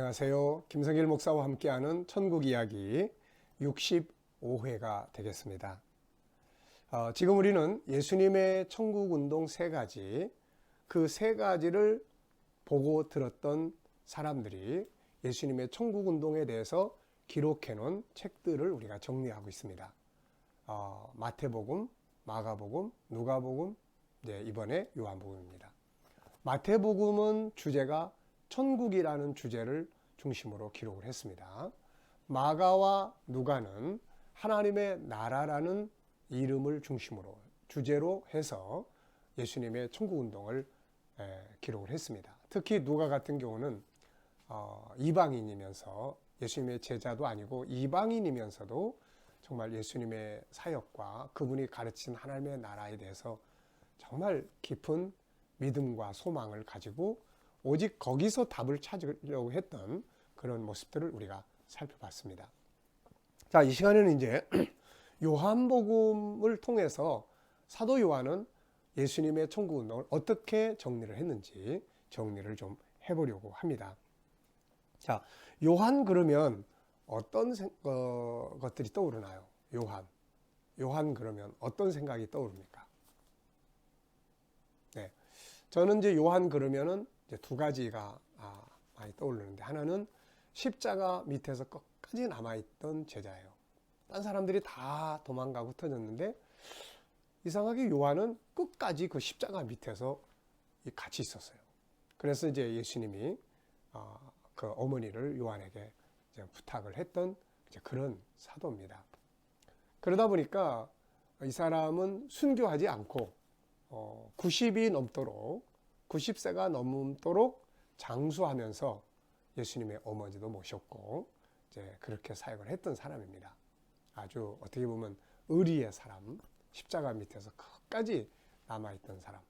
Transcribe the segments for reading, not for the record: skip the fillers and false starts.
안녕하세요. 김성길 목사와 함께하는 천국 이야기 65회가 되겠습니다. 지금 우리는 예수님의 천국 운동 세 가지, 그 세 가지를 보고 들었던 사람들이 예수님의 천국 운동에 대해서 기록해 놓은 책들을 우리가 정리하고 있습니다. 마태복음, 마가복음, 누가복음, 이번에 요한복음입니다. 마태복음은 주제가 천국이라는 주제를 중심으로 기록을 했습니다. 마가와 누가는 하나님의 나라라는 이름을 중심으로 주제로 해서 예수님의 천국 운동을 기록을 했습니다. 특히 누가 같은 경우는 이방인이면서 예수님의 제자도 아니고 이방인이면서도 정말 예수님의 사역과 그분이 가르친 하나님의 나라에 대해서 정말 깊은 믿음과 소망을 가지고 오직 거기서 답을 찾으려고 했던 그런 모습들을 우리가 살펴봤습니다. 자, 이 시간에는 이제 요한복음을 통해서 사도 요한은 예수님의 천국 운동을 어떻게 정리를 했는지 정리를 좀 해보려고 합니다. 자, 요한 그러면 어떤 것들이 떠오르나요? 요한 그러면 어떤 생각이 떠오릅니까? 네, 저는 이제 요한 그러면은 이제 두 가지가 많이 떠오르는데, 하나는 십자가 밑에서 끝까지 남아있던 제자예요. 딴 사람들이 다 도망가고 흩어졌는데 이상하게 요한은 끝까지 그 십자가 밑에서 같이 있었어요. 그래서 이제 예수님이 그 어머니를 요한에게 이제 부탁을 했던 이제 그런 사도입니다. 그러다 보니까 이 사람은 순교하지 않고 90이 넘도록 90세가 넘도록 장수하면서 예수님의 어머니도 모셨고 이제 그렇게 사역을 했던 사람입니다. 아주 어떻게 보면 의리의 사람, 십자가 밑에서 끝까지 남아있던 사람.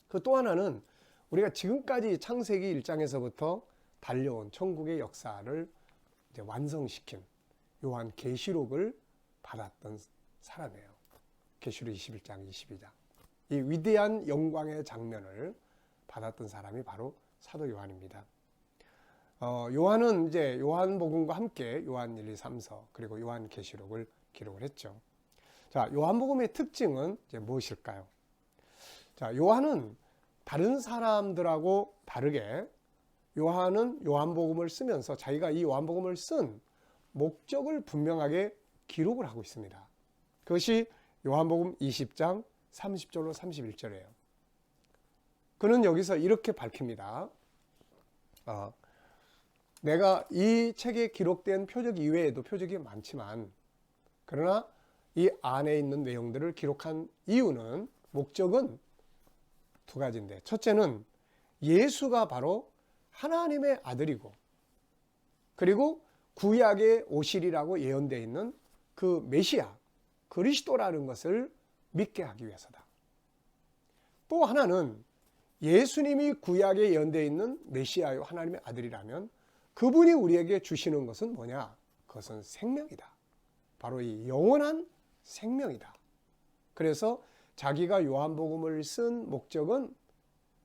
그 또 하나는 우리가 지금까지 창세기 1장에서부터 달려온 천국의 역사를 이제 완성시킨 요한 계시록을 받았던 사람이에요. 계시록 21장, 22장. 이 위대한 영광의 장면을 받았던 사람이 바로 사도 요한입니다. 요한은 이제 요한복음과 함께 요한 1, 2, 3서 그리고 요한 계시록을 기록을 했죠. 자, 요한복음의 특징은 이제 무엇일까요? 자, 요한은 다른 사람들하고 다르게 요한은 요한복음을 쓰면서 자기가 이 요한복음을 쓴 목적을 분명하게 기록을 하고 있습니다. 그것이 요한복음 20장 30절로 31절이에요. 그는 여기서 이렇게 밝힙니다. 내가 이 책에 기록된 표적 이외에도 표적이 많지만, 그러나 이 안에 있는 내용들을 기록한 이유는, 목적은 두 가지인데, 첫째는 예수가 바로 하나님의 아들이고, 그리고 구약에 오시리라고 예언되어 있는 그 메시아, 그리스도라는 것을 믿게 하기 위해서다. 또 하나는 예수님이 구약에 예언되어 있는 메시아요 하나님의 아들이라면 그분이 우리에게 주시는 것은 뭐냐? 그것은 생명이다. 바로 이 영원한 생명이다. 그래서 자기가 요한복음을 쓴 목적은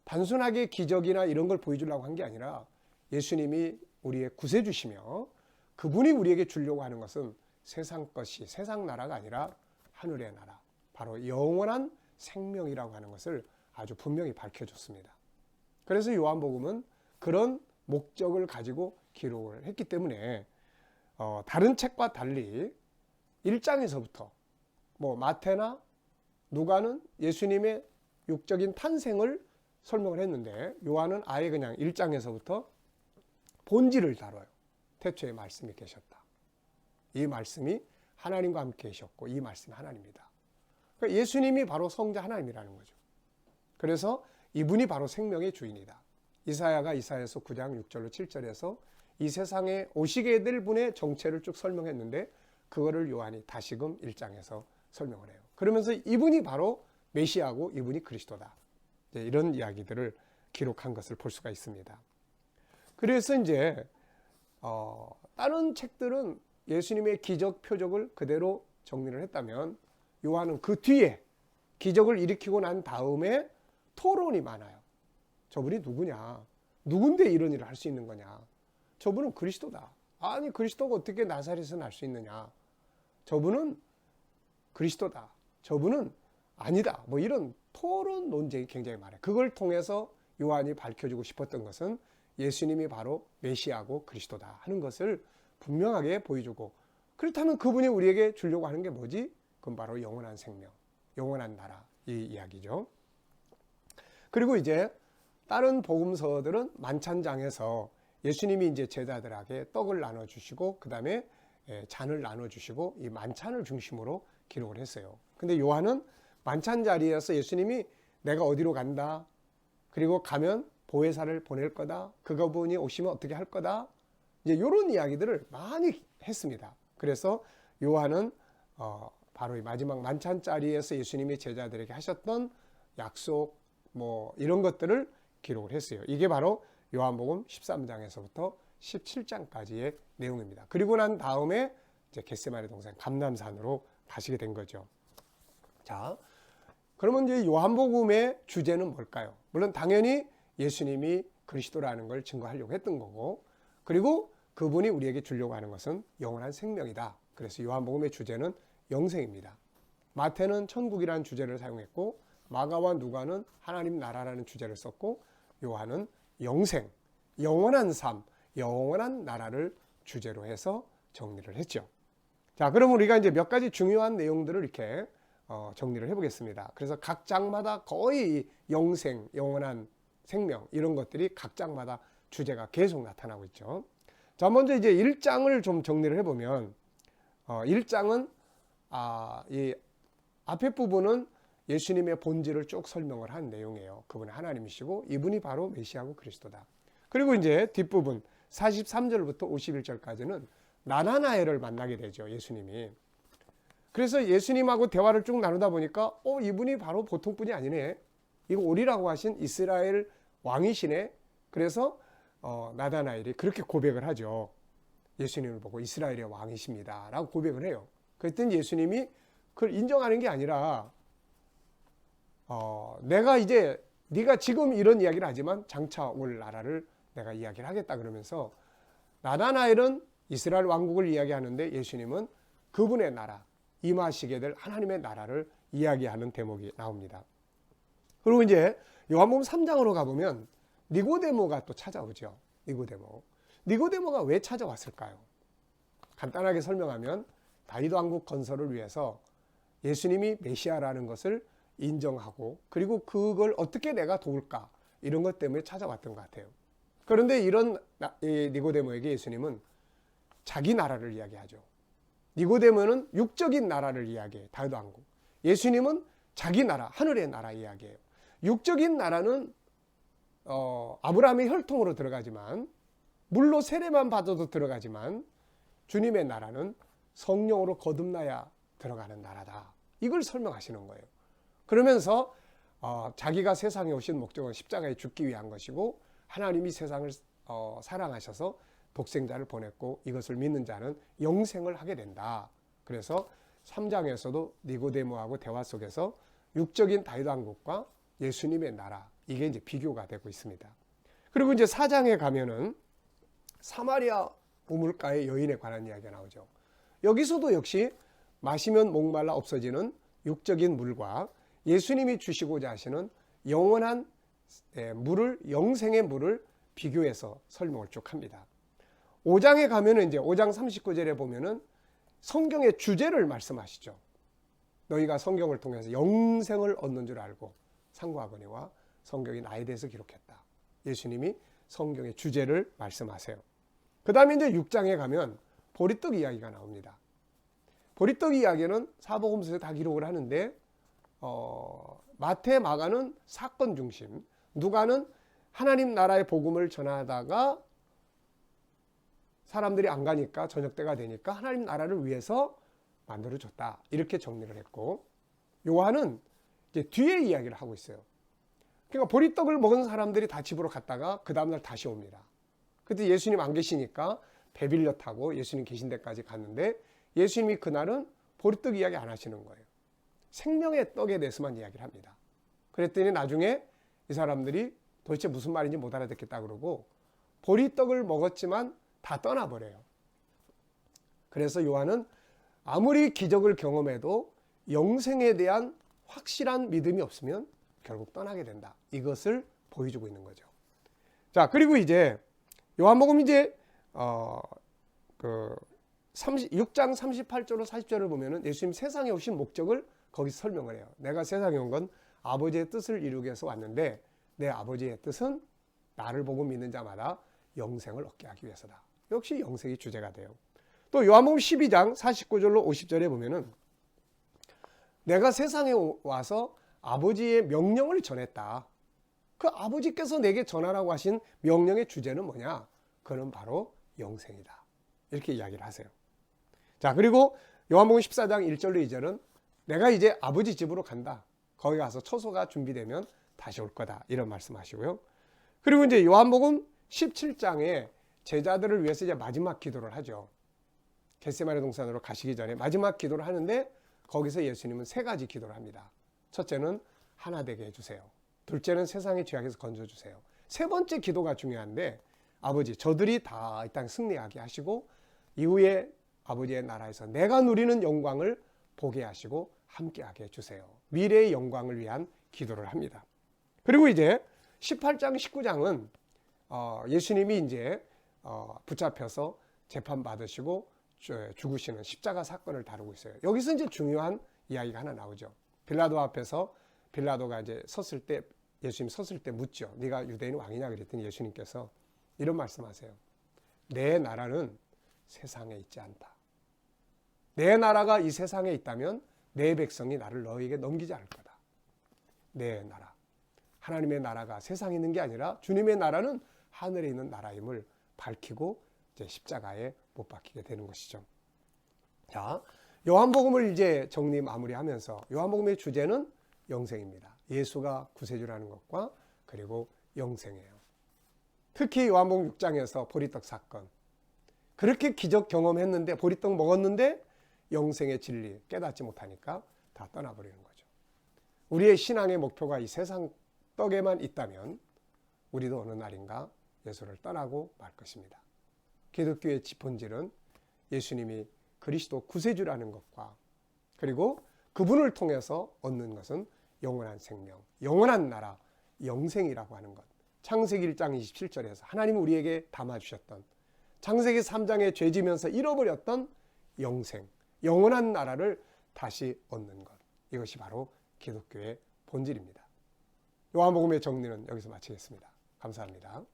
단순하게 기적이나 이런 걸 보여주려고 한 게 아니라 예수님이 우리의 구세주시며 그분이 우리에게 주려고 하는 것은 세상 것이, 세상 나라가 아니라 하늘의 나라, 바로 영원한 생명이라고 하는 것을 아주 분명히 밝혀줬습니다. 그래서 요한복음은 그런 목적을 가지고 기록을 했기 때문에 다른 책과 달리 1장에서부터 마태나 누가는 예수님의 육적인 탄생을 설명을 했는데, 요한은 아예 그냥 1장에서부터 본질을 다뤄요. 태초에 말씀이 계셨다. 이 말씀이 하나님과 함께 계셨고 이 말씀이 하나님이다. 그러니까 예수님이 바로 성자 하나님이라는 거죠. 그래서 이분이 바로 생명의 주인이다. 이사야가 이사야서 9장 6절로 7절에서 이 세상에 오시게 될 분의 정체를 쭉 설명했는데, 그거를 요한이 다시금 1장에서 설명을 해요. 그러면서 이분이 바로 메시아고 이분이 그리스도다. 이런 이야기들을 기록한 것을 볼 수가 있습니다. 그래서 이제 다른 책들은 예수님의 기적 표적을 그대로 정리를 했다면, 요한은 그 뒤에 기적을 일으키고 난 다음에 토론이 많아요. 저분이 누구냐? 누군데 이런 일을 할 수 있는 거냐? 저분은 그리스도다. 아니 그리스도가 어떻게 나사렛에서 날 수 있느냐. 저분은 그리스도다. 저분은 아니다. 뭐 이런 토론 논쟁이 굉장히 많아요. 그걸 통해서 요한이 밝혀주고 싶었던 것은 예수님이 바로 메시아고 그리스도다 하는 것을 분명하게 보여주고, 그렇다면 그분이 우리에게 주려고 하는 게 뭐지? 그건 바로 영원한 생명, 영원한 나라, 이 이야기죠. 그리고 이제 다른 복음서들은 만찬장에서 예수님이 이제 제자들에게 떡을 나눠주시고 그 다음에 잔을 나눠주시고 이 만찬을 중심으로 기록을 했어요. 근데 요한은 만찬 자리에서 예수님이 내가 어디로 간다, 그리고 가면 보혜사를 보낼 거다, 그분이 오시면 어떻게 할 거다, 이제 이런 이야기들을 많이 했습니다. 그래서 요한은 바로 이 마지막 만찬 자리에서 예수님이 제자들에게 하셨던 약속 뭐 이런 것들을 기록을 했어요. 이게 바로 요한복음 13장에서부터 17장까지의 내용입니다. 그리고 난 다음에 이제 겟세마네 동산 감람산으로 가시게 된 거죠. 자, 그러면 이제 요한복음의 주제는 뭘까요? 물론 당연히 예수님이 그리스도라는 걸 증거하려고 했던 거고, 그리고 그분이 우리에게 주려고 하는 것은 영원한 생명이다. 그래서 요한복음의 주제는 영생입니다. 마태는 천국이라는 주제를 사용했고, 마가와 누가는 하나님 나라라는 주제를 썼고, 요한은 영생, 영원한 삶, 영원한 나라를 주제로 해서 정리를 했죠. 자, 그럼 우리가 이제 몇 가지 중요한 내용들을 이렇게 정리를 해보겠습니다. 그래서 각 장마다 거의 영생, 영원한 생명 이런 것들이 각 장마다 주제가 계속 나타나고 있죠. 자, 먼저 이제 1장을 좀 정리를 해보면 1장은 이 앞에 부분은 예수님의 본질을 쭉 설명을 한 내용이에요. 그분은 하나님이시고 이분이 바로 메시아고 그리스도다. 그리고 이제 뒷부분 43절부터 51절까지는 나다나엘을 만나게 되죠. 예수님이. 그래서 예수님하고 대화를 쭉 나누다 보니까 이분이 바로 보통 분이 아니네. 이거 오리라고 하신 이스라엘 왕이시네. 그래서 나다나엘이 그렇게 고백을 하죠. 예수님을 보고 이스라엘의 왕이십니다 라고 고백을 해요. 그랬더니 예수님이 그걸 인정하는 게 아니라 내가 이제 네가 지금 이런 이야기를 하지만 장차 올 나라를 내가 이야기를 하겠다 그러면서, 나다나엘은 이스라엘 왕국을 이야기하는데 예수님은 그분의 나라, 임하시게 될 하나님의 나라를 이야기하는 대목이 나옵니다. 그리고 이제 요한복음 3장으로 가보면 니고데모가 또 찾아오죠. 니고데모가 왜 찾아왔을까요? 간단하게 설명하면 다윗 왕국 건설을 위해서 예수님이 메시아라는 것을 인정하고, 그리고 그걸 어떻게 내가 도울까 이런 것 때문에 찾아왔던 것 같아요. 그런데 이런 니고데모에게 예수님은 자기 나라를 이야기하죠. 니고데모는 육적인 나라를 이야기해요. 다윗 왕국. 예수님은 자기 나라, 하늘의 나라 이야기해요. 육적인 나라는 아브라함의 혈통으로 들어가지만, 물로 세례만 받아도 들어가지만, 주님의 나라는 성령으로 거듭나야 들어가는 나라다. 이걸 설명하시는 거예요. 그러면서 자기가 세상에 오신 목적은 십자가에 죽기 위한 것이고, 하나님이 세상을 사랑하셔서 독생자를 보냈고 이것을 믿는 자는 영생을 하게 된다. 그래서 3장에서도 니고데모하고 대화 속에서 육적인 다윗 왕국과 예수님의 나라, 이게 이제 비교가 되고 있습니다. 그리고 이제 4장에 가면은 사마리아 우물가의 여인에 관한 이야기가 나오죠. 여기서도 역시 마시면 목말라 없어지는 육적인 물과 예수님이 주시고자 하시는 영원한 물을, 영생의 물을 비교해서 설명을 쭉 합니다. 5장에 가면은 이제 5장 39절에 보면은 성경의 주제를 말씀하시죠. 너희가 성경을 통해서 영생을 얻는 줄 알고 상고하거니와 성경이 나에 대해서 기록했다. 예수님이 성경의 주제를 말씀하세요. 그 다음에 이제 6장에 가면 보리떡 이야기가 나옵니다. 보리떡 이야기는 사복음서에 다 기록을 하는데 마태, 마가는 사건 중심, 누가는 하나님 나라의 복음을 전하다가 사람들이 안 가니까 저녁 때가 되니까 하나님 나라를 위해서 만들어줬다. 이렇게 정리를 했고, 요한은 이제 뒤에 이야기를 하고 있어요. 그러니까 보리떡을 먹은 사람들이 다 집으로 갔다가 그 다음날 다시 옵니다. 그때 예수님 안 계시니까 배 빌려 타고 예수님 계신 데까지 갔는데 예수님이 그날은 보리떡 이야기 안 하시는 거예요. 생명의 떡에 대해서만 이야기를 합니다. 그랬더니 나중에 이 사람들이 도대체 무슨 말인지 못 알아듣겠다 그러고, 보리떡을 먹었지만 다 떠나버려요. 그래서 요한은 아무리 기적을 경험해도 영생에 대한 확실한 믿음이 없으면 결국 떠나게 된다. 이것을 보여주고 있는 거죠. 자, 그리고 이제 요한복음 이제 6장 38절로 40절을 보면은 예수님 세상에 오신 목적을 거기서 설명을 해요. 내가 세상에 온 건 아버지의 뜻을 이루기 위해서 왔는데 내 아버지의 뜻은 나를 보고 믿는 자마다 영생을 얻게 하기 위해서다. 역시 영생이 주제가 돼요. 또 요한복음 12장 49절로 50절에 보면은 내가 세상에 와서 아버지의 명령을 전했다. 그 아버지께서 내게 전하라고 하신 명령의 주제는 뭐냐? 그는 바로 영생이다. 이렇게 이야기를 하세요. 자, 그리고 요한복음 14장 1절로 2절은 내가 이제 아버지 집으로 간다. 거기 가서 처소가 준비되면 다시 올 거다. 이런 말씀하시고요. 그리고 이제 요한복음 17장에 제자들을 위해서 이제 마지막 기도를 하죠. 겟세마네 동산으로 가시기 전에 마지막 기도를 하는데 거기서 예수님은 세 가지 기도를 합니다. 첫째는 하나 되게 해주세요. 둘째는 세상의 죄악에서 건져주세요. 세 번째 기도가 중요한데 아버지 저들이 다 이 땅 승리하게 하시고 이후에 아버지의 나라에서 내가 누리는 영광을 보게 하시고 함께하게 해주세요. 미래의 영광을 위한 기도를 합니다. 그리고 이제 18장 19장은 예수님이 이제 붙잡혀서 재판받으시고 죽으시는 십자가 사건을 다루고 있어요. 여기서 이제 중요한 이야기가 하나 나오죠. 빌라도 앞에서 빌라도가 이제 예수님 섰을 때 묻죠. 네가 유대인 왕이냐 그랬더니 예수님께서 이런 말씀하세요. 내 나라는 세상에 있지 않다. 내 나라가 이 세상에 있다면 내 백성이 나를 너에게 넘기지 않을 거다. 내 나라. 하나님의 나라가 세상에 있는 게 아니라 주님의 나라는 하늘에 있는 나라임을 밝히고 이제 십자가에 못 박히게 되는 것이죠. 자, 요한복음을 이제 정리 마무리하면서 요한복음의 주제는 영생입니다. 예수가 구세주라는 것과 그리고 영생이에요. 특히 요한복음 6장에서 보리떡 사건. 그렇게 기적 경험했는데 보리떡 먹었는데 영생의 진리 깨닫지 못하니까 다 떠나버리는 거죠. 우리의 신앙의 목표가 이 세상 떡에만 있다면 우리도 어느 날인가 예수를 떠나고 말 것입니다. 기독교의 본질은 예수님이 그리스도 구세주라는 것과 그리고 그분을 통해서 얻는 것은 영원한 생명, 영원한 나라, 영생이라고 하는 것. 창세기 1장 27절에서 하나님은 우리에게 담아주셨던 창세기 3장에 죄지면서 잃어버렸던 영생, 영원한 나라를 다시 얻는 것. 이것이 바로 기독교의 본질입니다. 요한복음의 정리는 여기서 마치겠습니다. 감사합니다.